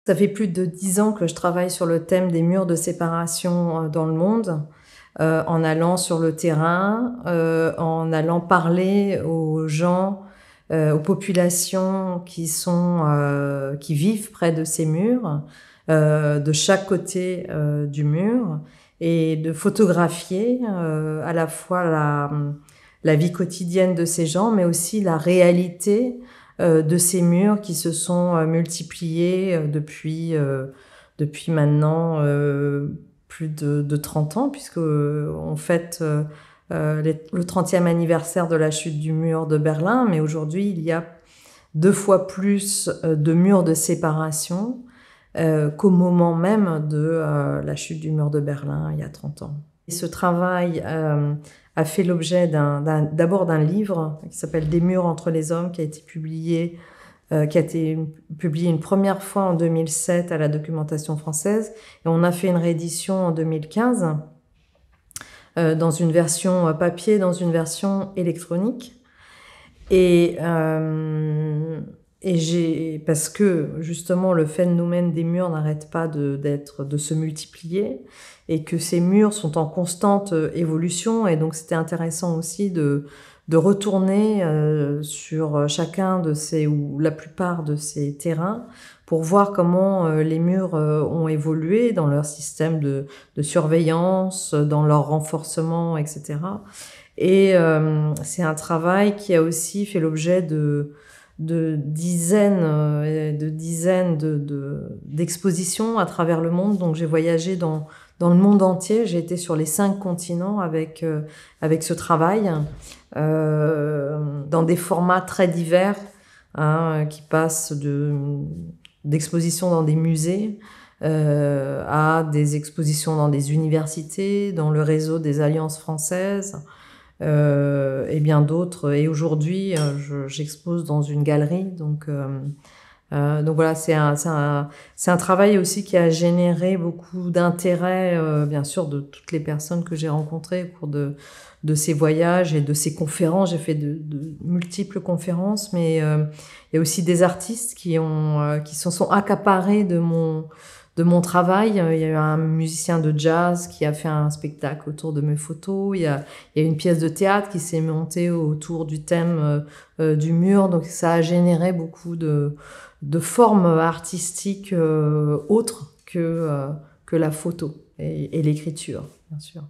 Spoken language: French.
Ça fait plus de 10 ans que je travaille sur le thème des murs de séparation dans le monde, en allant sur le terrain, en allant parler aux gens, aux populations qui vivent près de ces murs, de chaque côté du mur, et de photographier à la fois la vie quotidienne de ces gens, mais aussi la réalité de ces murs qui se sont multipliés depuis maintenant plus de 30 ans, puisque on fête le 30e anniversaire de la chute du mur de Berlin, mais aujourd'hui il y a 2 fois plus de murs de séparation qu'au moment même de la chute du mur de Berlin il y a 30 ans. Et ce travail a fait l'objet d'abord d'un livre qui s'appelle « Des murs entre les hommes » qui a été publié une première fois en 2007 à la Documentation française, et on a fait une réédition en 2015 dans une version papier, dans une version électronique. Parce que justement le phénomène des murs n'arrête pas de se multiplier, et que ces murs sont en constante évolution, et donc c'était intéressant aussi de retourner sur chacun de ces, ou la plupart de ces terrains, pour voir comment les murs ont évolué dans leur système de surveillance, dans leur renforcement, etc. Et c'est un travail qui a aussi fait l'objet de dizaines d'expositions à travers le monde. Donc j'ai voyagé dans le monde entier, j'ai été sur les 5 continents avec ce travail, dans des formats très divers, qui passent d'expositions dans des musées à des expositions dans des universités, dans le réseau des Alliances françaises, et bien d'autres. Et aujourd'hui, j'expose dans une galerie. Donc voilà, c'est un travail aussi qui a généré beaucoup d'intérêt, bien sûr, de toutes les personnes que j'ai rencontrées au cours de ces voyages et de ces conférences. J'ai fait de multiples conférences, mais il y a aussi des artistes qui se sont accaparés de mon travail. Il y a eu un musicien de jazz qui a fait un spectacle autour de mes photos. Il y a une pièce de théâtre qui s'est montée autour du thème du mur. Donc ça a généré beaucoup de formes artistiques autres que la photo et l'écriture, bien sûr.